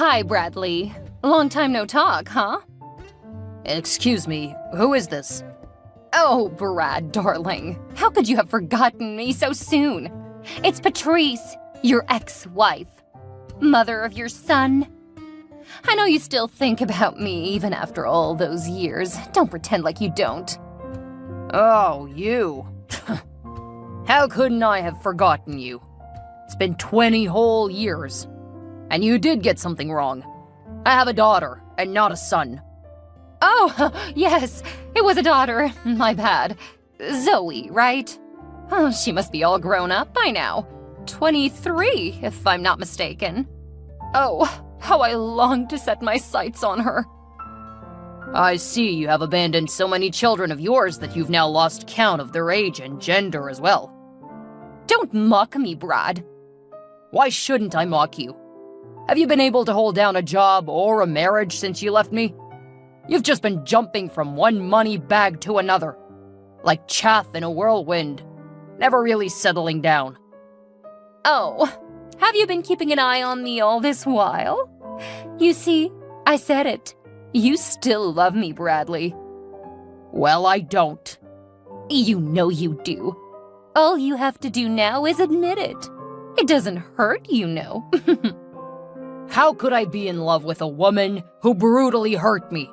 Hi, Bradley. Long time no talk, huh? Excuse me, who is this? Oh, Brad, darling. How could you have forgotten me so soon? It's Patrice, your ex-wife. Mother of your son. I know you still think about me even after all those years. Don't pretend like you don't. Oh, you. How couldn't I have forgotten you? It's been 20 whole years. And you did get something wrong. I have a daughter, and not a son. Oh, yes, it was a daughter. My bad. Zoe, right? Oh, she must be all grown up by now. 23, if I'm not mistaken. Oh, how I long to set my sights on her. I see you have abandoned so many children of yours that you've now lost count of their age and gender as well. Don't mock me, Brad. Why shouldn't I mock you? Have you been able to hold down a job or a marriage since you left me? You've just been jumping from one money bag to another, like chaff in a whirlwind, never really settling down. Oh, have you been keeping an eye on me all this while? You see, I said it. You still love me, Bradley. Well, I don't. You know you do. All you have to do now is admit it. It doesn't hurt, you know. How could I be in love with a woman who brutally hurt me?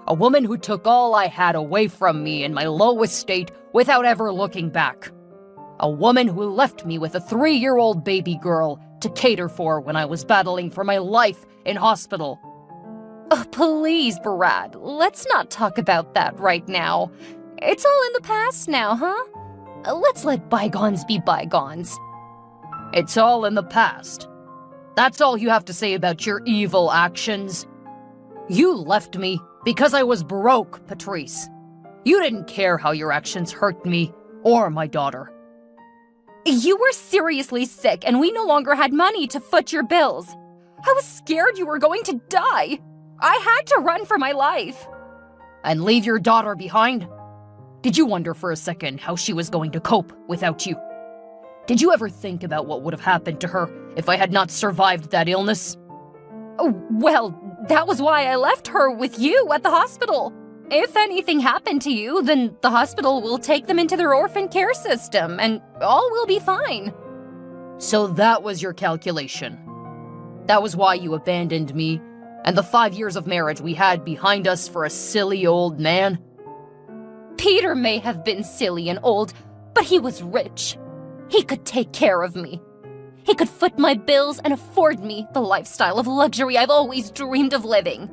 A woman who took all I had away from me in my lowest state without ever looking back. A woman who left me with a 3-year-old baby girl to cater for when I was battling for my life in hospital. Oh, please, Brad, let's not talk about that right now. It's all in the past now, huh? Let's let bygones be bygones. It's all in the past. That's all you have to say about your evil actions. You left me because I was broke, Patrice. You didn't care how your actions hurt me or my daughter. You were seriously sick and we no longer had money to foot your bills. I was scared you were going to die. I had to run for my life. And leave your daughter behind? Did you wonder for a second how she was going to cope without you? Did you ever think about what would have happened to her if I had not survived that illness? Oh, well, that was why I left her with you at the hospital. If anything happened to you, then the hospital will take them into their orphan care system, and all will be fine. So that was your calculation. That was why you abandoned me, and the 5 years of marriage we had behind us for a silly old man? Peter may have been silly and old, but he was rich. He could take care of me. He could foot my bills and afford me the lifestyle of luxury I've always dreamed of living.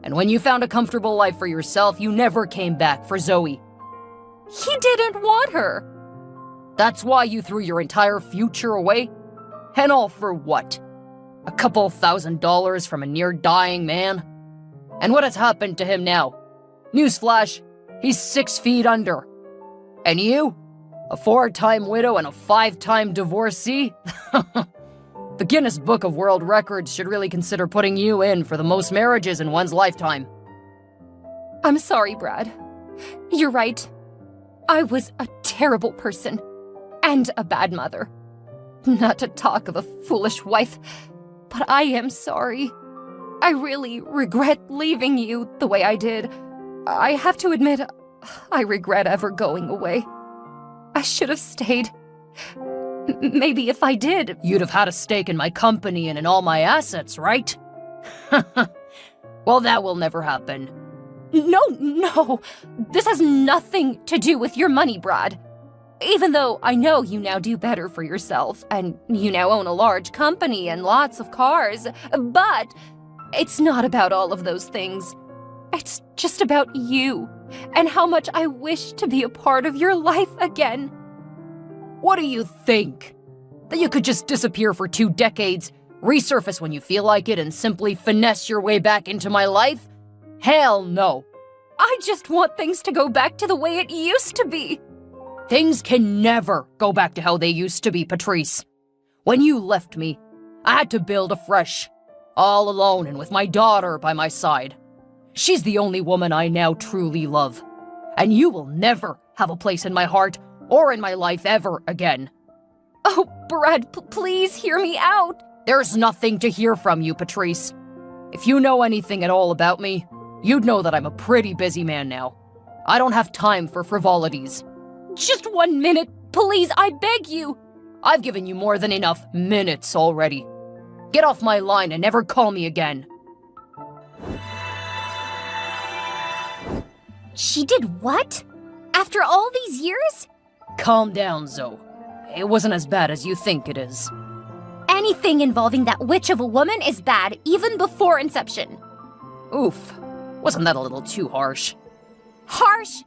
And when you found a comfortable life for yourself, you never came back for Zoe. He didn't want her. That's why you threw your entire future away? And all for what? A couple $1,000 from a near-dying man? And what has happened to him now? Newsflash, he's 6 feet under. And you? A 4-time widow and a 5-time divorcee? The Guinness Book of World Records should really consider putting you in for the most marriages in one's lifetime. I'm sorry, Brad. You're right. I was a terrible person. And a bad mother. Not to talk of a foolish wife, but I am sorry. I really regret leaving you the way I did. I have to admit, I regret ever going away. I should have stayed. Maybe if I did... You'd have had a stake in my company and in all my assets, right? Well, that will never happen. No. This has nothing to do with your money, Brad. Even though I know you now do better for yourself, and you now own a large company and lots of cars, but it's not about all of those things. It's just about you, and how much I wish to be a part of your life again. What do you think? That you could just disappear for 2 decades, resurface when you feel like it, and simply finesse your way back into my life? Hell no. I just want things to go back to the way it used to be. Things can never go back to how they used to be, Patrice. When you left me, I had to build afresh, all alone and with my daughter by my side. She's the only woman I now truly love, and you will never have a place in my heart or in my life ever again. Oh, Brad, please hear me out. There's nothing to hear from you, Patrice. If you know anything at all about me, you'd know that I'm a pretty busy man now. I don't have time for frivolities. Just 1 minute, please, I beg you. I've given you more than enough minutes already. Get off my line and never call me again. She did what? After all these years? Calm down, Zoe. It wasn't as bad as you think it is. Anything involving that witch of a woman is bad, even before inception. Oof. Wasn't that a little too harsh? Harsh?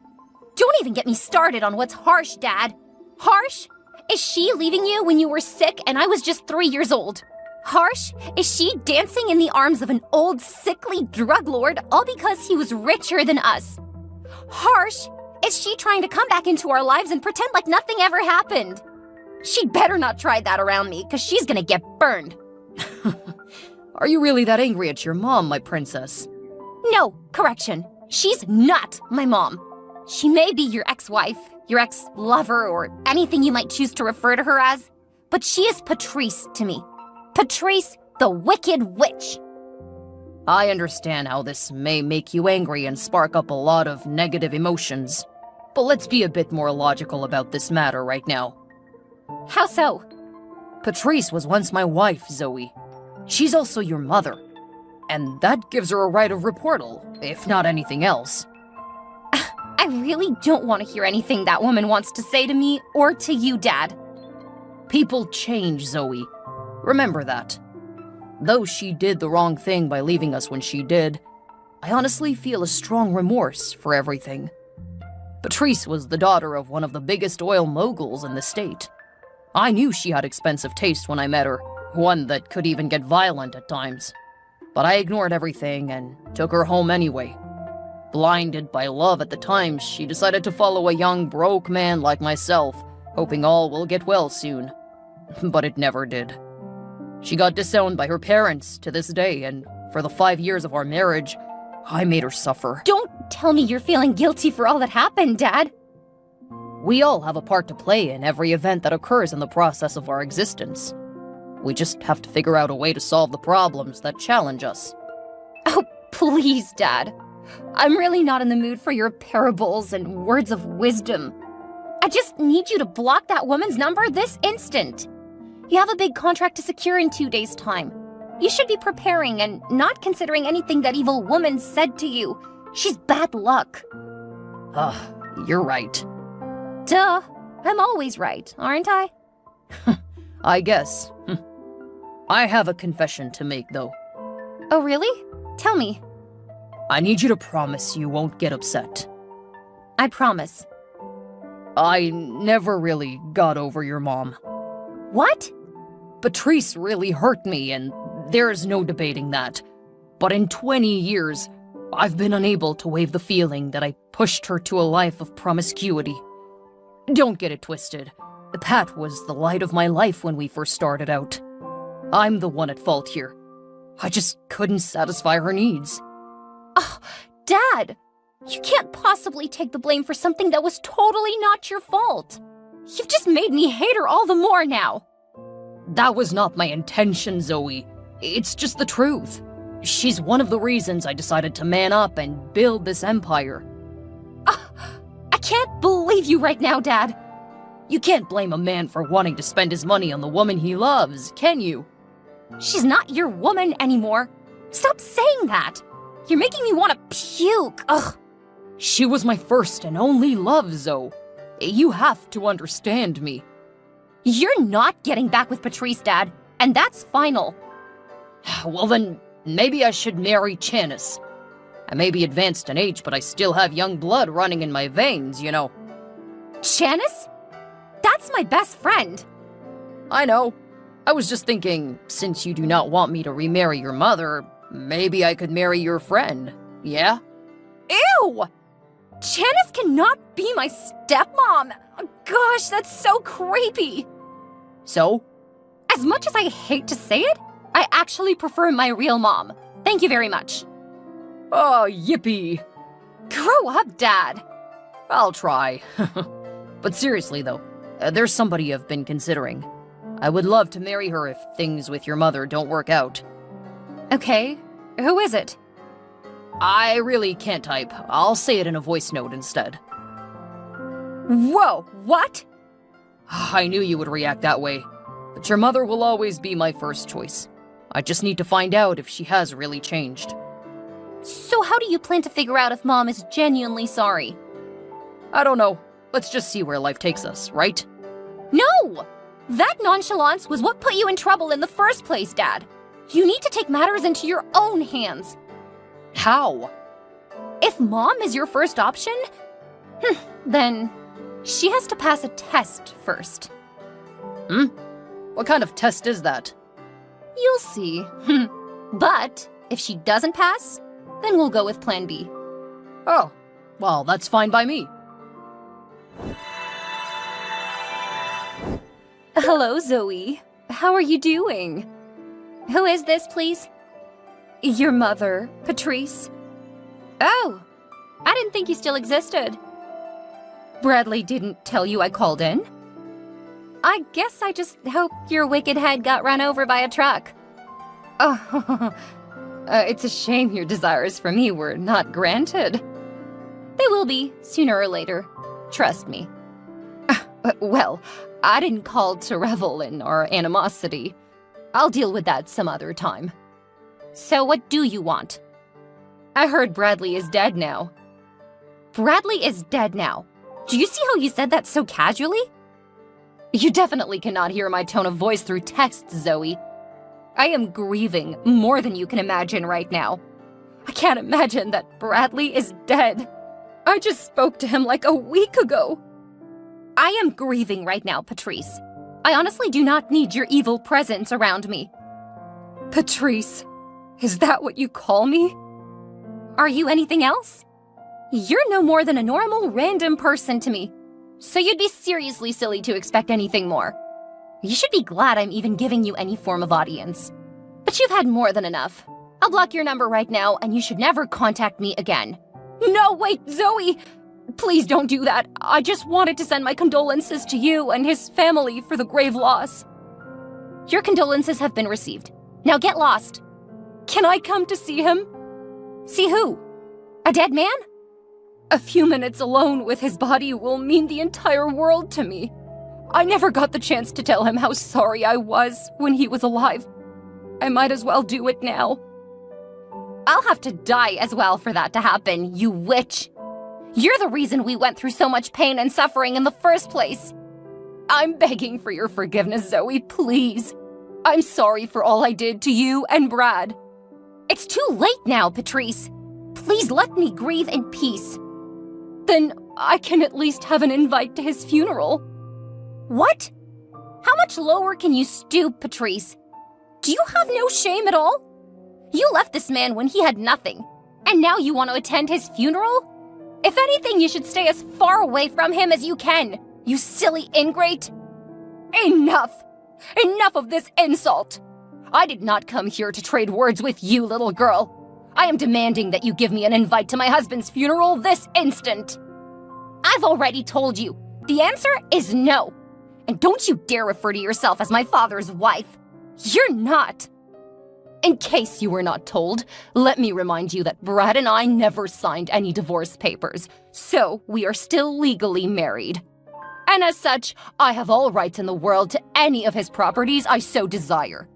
Don't even get me started on what's harsh, Dad. Harsh? Is she leaving you when you were sick and I was just 3 years old? Harsh? Is she dancing in the arms of an old, sickly drug lord all because he was richer than us? Harsh? Is she trying to come back into our lives and pretend like nothing ever happened? She'd better not try that around me, because she's gonna get burned. Are you really that angry at your mom, my princess? No, correction. She's not my mom. She may be your ex-wife, your ex-lover, or anything you might choose to refer to her as, but she is Patrice to me. Patrice, the Wicked Witch. I understand how this may make you angry and spark up a lot of negative emotions. But let's be a bit more logical about this matter right now. How so? Patrice was once my wife, Zoe. She's also your mother. And that gives her a right of reportal, if not anything else. I really don't want to hear anything that woman wants to say to me or to you, Dad. People change, Zoe. Remember that. Though she did the wrong thing by leaving us when she did, I honestly feel a strong remorse for everything. Patrice was the daughter of one of the biggest oil moguls in the state. I knew she had expensive taste when I met her, one that could even get violent at times. But I ignored everything and took her home anyway. Blinded by love at the time, she decided to follow a young, broke man like myself, hoping all will get well soon. But it never did. She got disowned by her parents to this day, and for the 5 years of our marriage, I made her suffer. Don't tell me you're feeling guilty for all that happened, Dad. We all have a part to play in every event that occurs in the process of our existence. We just have to figure out a way to solve the problems that challenge us. Oh, please, Dad. I'm really not in the mood for your parables and words of wisdom. I just need you to block that woman's number this instant. You have a big contract to secure in 2 days' time. You should be preparing and not considering anything that evil woman said to you. She's bad luck. You're right. Duh. I'm always right, aren't I? I guess. I have a confession to make, though. Oh, really? Tell me. I need you to promise you won't get upset. I promise. I never really got over your mom. What? Patrice really hurt me, and there's no debating that. But in 20 years, I've been unable to waive the feeling that I pushed her to a life of promiscuity. Don't get it twisted. Pat was the light of my life when we first started out. I'm the one at fault here. I just couldn't satisfy her needs. Oh, Dad! You can't possibly take the blame for something that was totally not your fault. You've just made me hate her all the more now. That was not my intention, Zoe. It's just the truth. She's one of the reasons I decided to man up and build this empire. I can't believe you right now, Dad. You can't blame a man for wanting to spend his money on the woman he loves, can you? She's not your woman anymore. Stop saying that. You're making me want to puke. Ugh. She was my first and only love, Zoe. You have to understand me. You're not getting back with Patrice, Dad, and that's final. Well then, maybe I should marry Janice. I may be advanced in age, but I still have young blood running in my veins, you know. Janice? That's my best friend. I know. I was just thinking, since you do not want me to remarry your mother, maybe I could marry your friend, yeah? Ew! Janice cannot be my stepmom! Gosh, that's so creepy! So? As much as I hate to say it, I actually prefer my real mom. Thank you very much. Oh, yippee! Grow up, Dad! I'll try. But seriously, though, there's somebody I've been considering. I would love to marry her if things with your mother don't work out. Okay, who is it? I really can't type. I'll say it in a voice note instead. Whoa, what? I knew you would react that way, but your mother will always be my first choice. I just need to find out if she has really changed. So how do you plan to figure out if Mom is genuinely sorry? I don't know. Let's just see where life takes us, right? No! That nonchalance was what put you in trouble in the first place, Dad. You need to take matters into your own hands. How? If Mom is your first option, then she has to pass a test first. What kind of test is that? You'll see. But if she doesn't pass, then we'll go with Plan B. Oh, well, that's fine by me. Hello, Zoe. How are you doing? Who is this, please? Your mother, Patrice. Oh, I didn't think you still existed. Bradley didn't tell you I called in? I guess I just hope your wicked head got run over by a truck. Oh, it's a shame your desires for me were not granted. They will be, sooner or later. Trust me. Well, I didn't call to revel in our animosity. I'll deal with that some other time. So what do you want? I heard Bradley is dead now. Bradley is dead now? Do you see how you said that so casually? You definitely cannot hear my tone of voice through text, Zoe. I am grieving more than you can imagine right now. I can't imagine that Bradley is dead. I just spoke to him like a week ago. I am grieving right now, Patrice. I honestly do not need your evil presence around me. Patrice, is that what you call me? Are you anything else? You're no more than a normal, random person to me. So you'd be seriously silly to expect anything more. You should be glad I'm even giving you any form of audience. But you've had more than enough. I'll block your number right now, and you should never contact me again. No, wait, Zoe! Please don't do that. I just wanted to send my condolences to you and his family for the grave loss. Your condolences have been received. Now get lost. Can I come to see him? See who? A dead man? A few minutes alone with his body will mean the entire world to me. I never got the chance to tell him how sorry I was when he was alive. I might as well do it now. I'll have to die as well for that to happen, you witch. You're the reason we went through so much pain and suffering in the first place. I'm begging for your forgiveness, Zoe, please. I'm sorry for all I did to you and Brad. It's too late now, Patrice. Please let me grieve in peace. Then I can at least have an invite to his funeral. What? How much lower can you stoop, Patrice? Do you have no shame at all? You left this man when he had nothing, and now you want to attend his funeral? If anything, you should stay as far away from him as you can, you silly ingrate. Enough! Enough of this insult! I did not come here to trade words with you, little girl. I am demanding that you give me an invite to my husband's funeral this instant. I've already told you. The answer is no. And don't you dare refer to yourself as my father's wife. You're not. In case you were not told, let me remind you that Brad and I never signed any divorce papers, so we are still legally married. And as such, I have all rights in the world to any of his properties I so desire.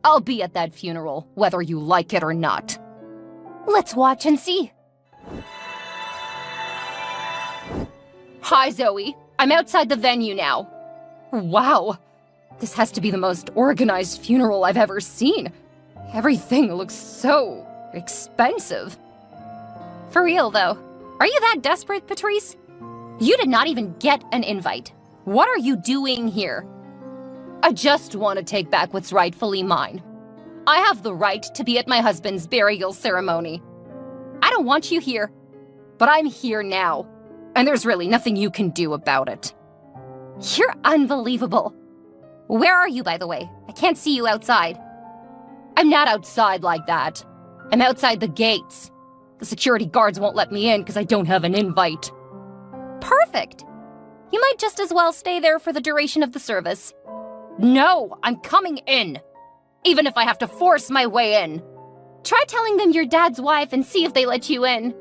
I'll be at that funeral, whether you like it or not. Let's watch and see. Hi, Zoe. I'm outside the venue now. Wow. This has to be the most organized funeral I've ever seen. Everything looks so expensive. For real, though. Are you that desperate, Patrice? You did not even get an invite. What are you doing here? I just want to take back what's rightfully mine. I have the right to be at my husband's burial ceremony. I don't want you here, but I'm here now, and there's really nothing you can do about it. You're unbelievable. Where are you, by the way? I can't see you outside. I'm not outside like that. I'm outside the gates. The security guards won't let me in because I don't have an invite. Perfect. You might just as well stay there for the duration of the service. No, I'm coming in. Even if I have to force my way in. Try telling them you're Dad's wife and see if they let you in.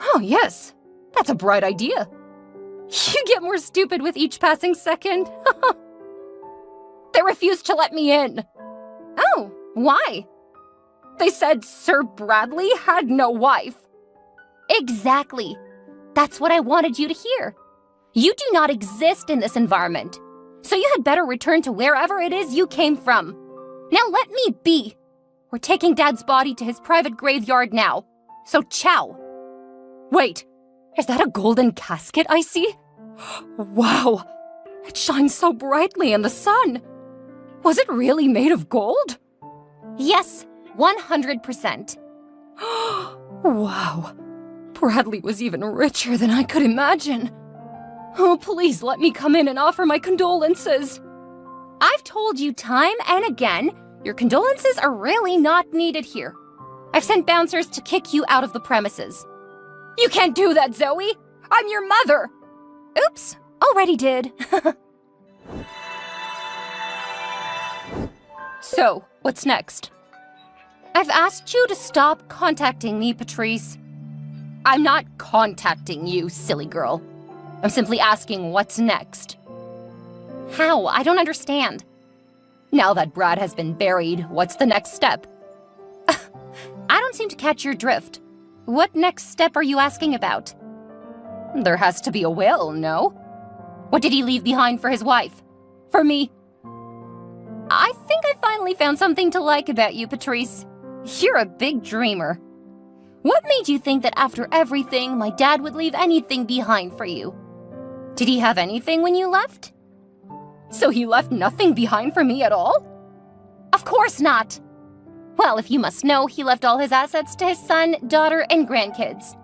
Oh, yes. That's a bright idea. You get more stupid with each passing second. They refused to let me in. Oh, why? They said Sir Bradley had no wife. Exactly. That's what I wanted you to hear. You do not exist in this environment, so you had better return to wherever it is you came from. Now let me be. We're taking Dad's body to his private graveyard now, so ciao. Wait, is that a golden casket I see? Wow, it shines so brightly in the sun. Was it really made of gold? Yes, 100%. Wow, Bradley was even richer than I could imagine. Oh, please let me come in and offer my condolences. I've told you time and again, your condolences are really not needed here. I've sent bouncers to kick you out of the premises. You can't do that, Zoe! I'm your mother! Oops, already did. So, what's next? I've asked you to stop contacting me, Patrice. I'm not contacting you, silly girl. I'm simply asking what's next. How? I don't understand. Now that Brad has been buried, what's the next step? I don't seem to catch your drift. What next step are you asking about? There has to be a will, no? What did he leave behind for his wife? For me? I think I finally found something to like about you, Patrice. You're a big dreamer. What made you think that after everything, my dad would leave anything behind for you? Did he have anything when you left? So he left nothing behind for me at all? Of course not. Well, if you must know, he left all his assets to his son, daughter, and grandkids.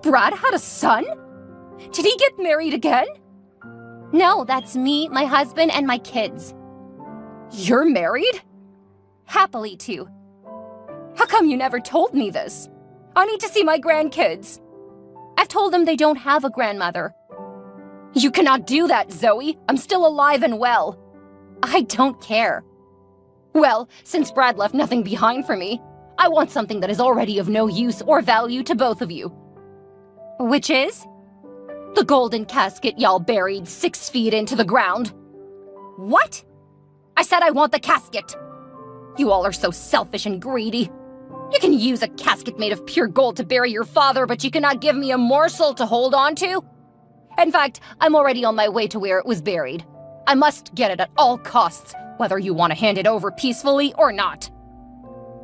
Brad had a son? Did he get married again? No, that's me, my husband, and my kids. You're married? Happily, too. How come you never told me this? I need to see my grandkids. I've told them they don't have a grandmother. You cannot do that, Zoe. I'm still alive and well. I don't care. Well, since Brad left nothing behind for me, I want something that is already of no use or value to both of you. Which is? The golden casket y'all buried 6 feet into the ground. What? I said I want the casket. You all are so selfish and greedy. You can use a casket made of pure gold to bury your father, but you cannot give me a morsel to hold on to. In fact, I'm already on my way to where it was buried. I must get it at all costs, whether you want to hand it over peacefully or not.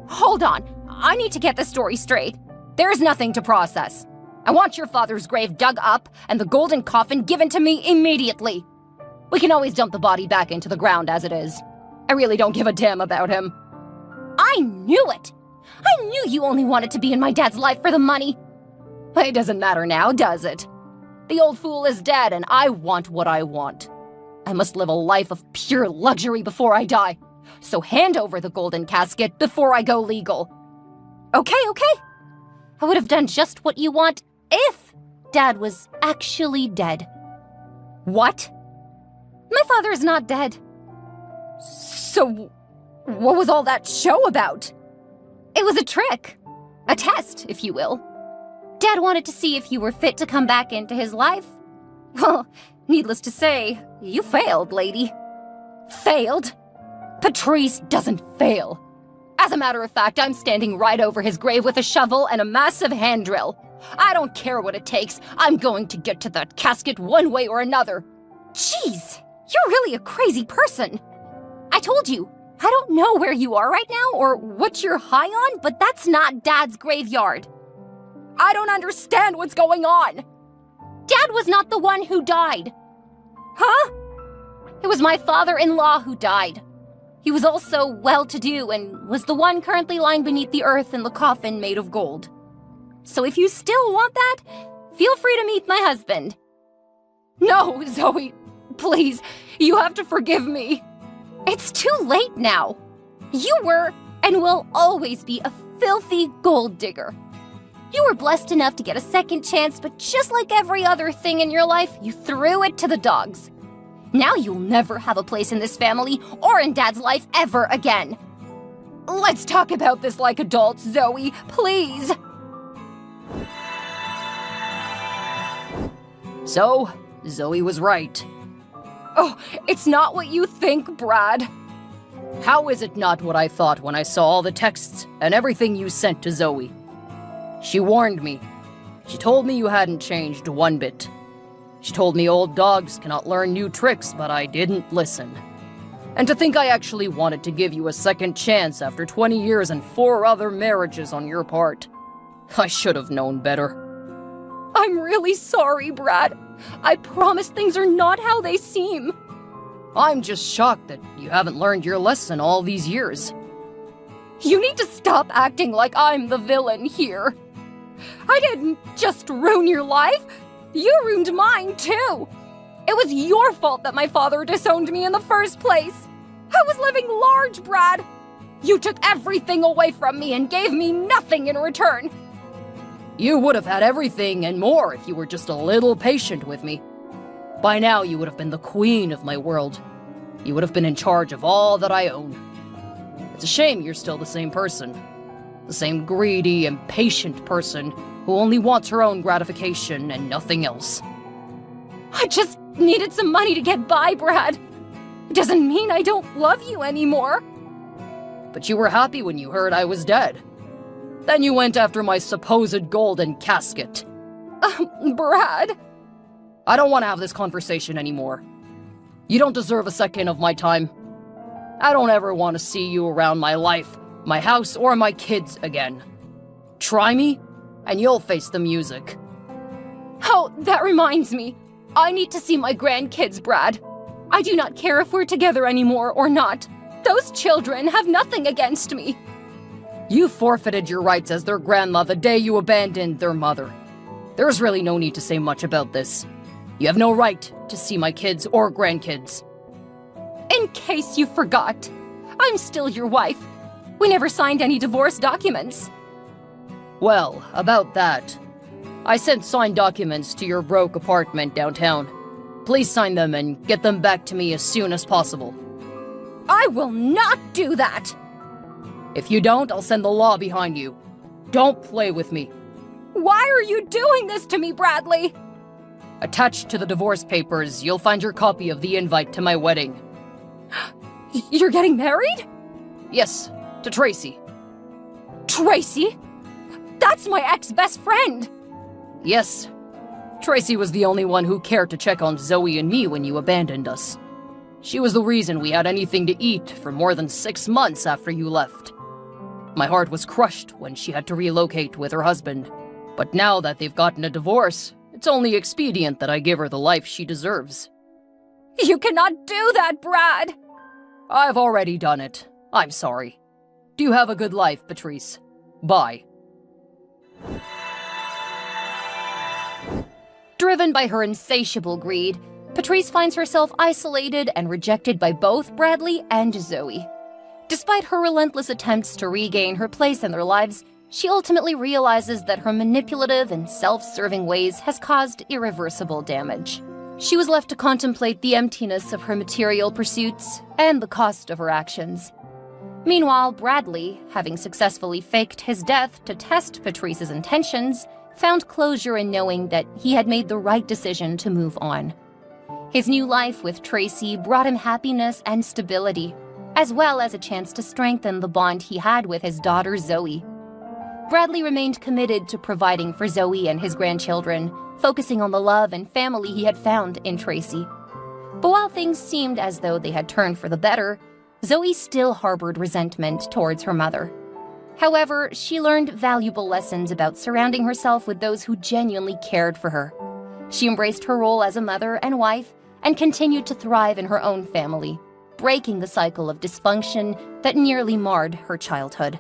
Hold on, I need to get the story straight. There is nothing to process. I want your father's grave dug up and the golden coffin given to me immediately. We can always dump the body back into the ground as it is. I really don't give a damn about him. I knew it! I knew you only wanted to be in my dad's life for the money. It doesn't matter now, does it? The old fool is dead and I want what I want. I must live a life of pure luxury before I die. So hand over the golden casket before I go legal. Okay. I would have done just what you want if Dad was actually dead. What? My father is not dead. So, what was all that show about? It was a trick. A test, if you will. Dad wanted to see if you were fit to come back into his life. Well, needless to say, you failed, lady. Failed? Patrice doesn't fail. As a matter of fact, I'm standing right over his grave with a shovel and a massive hand drill. I don't care what it takes. I'm going to get to that casket one way or another. Jeez, you're really a crazy person. I told you, I don't know where you are right now or what you're high on, but that's not Dad's graveyard. I don't understand what's going on. Dad was not the one who died. Huh? It was my father-in-law who died. He was also well-to-do and was the one currently lying beneath the earth in the coffin made of gold. So if you still want that, feel free to meet my husband. No, Zoe, please, you have to forgive me. It's too late now. You were and will always be a filthy gold digger. You were blessed enough to get a second chance, but just like every other thing in your life, you threw it to the dogs. Now you'll never have a place in this family or in Dad's life ever again. Let's talk about this like adults, Zoe, please. So, Zoe was right. Oh, it's not what you think, Brad. How is it not what I thought when I saw all the texts and everything you sent to Zoe? She warned me. She told me you hadn't changed one bit. She told me old dogs cannot learn new tricks, but I didn't listen. And to think I actually wanted to give you a second chance after 20 years and 4 other marriages on your part. I should have known better. I'm really sorry, Brad. I promise things are not how they seem. I'm just shocked that you haven't learned your lesson all these years. You need to stop acting like I'm the villain here. I didn't just ruin your life. You ruined mine, too. It was your fault that my father disowned me in the first place. I was living large, Brad. You took everything away from me and gave me nothing in return. You would have had everything and more if you were just a little patient with me. By now, you would have been the queen of my world. You would have been in charge of all that I own. It's a shame you're still the same person. The same greedy, impatient person who only wants her own gratification and nothing else. I just needed some money to get by, Brad. It doesn't mean I don't love you anymore. But you were happy when you heard I was dead. Then you went after my supposed golden casket. Brad. I don't want to have this conversation anymore. You don't deserve a second of my time. I don't ever want to see you around my life, my house, or my kids again. Try me, and you'll face the music. Oh, that reminds me. I need to see my grandkids, Brad. I do not care if we're together anymore or not. Those children have nothing against me. You forfeited your rights as their grandma the day you abandoned their mother. There's really no need to say much about this. You have no right to see my kids or grandkids. In case you forgot, I'm still your wife. We never signed any divorce documents. Well, about that. I sent signed documents to your broke apartment downtown. Please sign them and get them back to me as soon as possible. I will not do that! If you don't, I'll send the law behind you. Don't play with me. Why are you doing this to me, Bradley? Attached to the divorce papers, you'll find your copy of the invite to my wedding. You're getting married? Yes, to Tracy. Tracy? That's my ex-best friend! Yes. Tracy was the only one who cared to check on Zoe and me when you abandoned us. She was the reason we had anything to eat for more than 6 months after you left. My heart was crushed when she had to relocate with her husband. But now that they've gotten a divorce, it's only expedient that I give her the life she deserves. You cannot do that, Brad! I've already done it. I'm sorry. Do you have a good life, Patrice? Bye. Driven by her insatiable greed, Patrice finds herself isolated and rejected by both Bradley and Zoe. Despite her relentless attempts to regain her place in their lives, she ultimately realizes that her manipulative and self-serving ways has caused irreversible damage. She was left to contemplate the emptiness of her material pursuits and the cost of her actions. Meanwhile, Bradley, having successfully faked his death to test Patrice's intentions, found closure in knowing that he had made the right decision to move on. His new life with Tracy brought him happiness and stability, as well as a chance to strengthen the bond he had with his daughter Zoe. Bradley remained committed to providing for Zoe and his grandchildren, focusing on the love and family he had found in Tracy. But while things seemed as though they had turned for the better, Zoe still harbored resentment towards her mother. However, she learned valuable lessons about surrounding herself with those who genuinely cared for her. She embraced her role as a mother and wife and continued to thrive in her own family, breaking the cycle of dysfunction that nearly marred her childhood.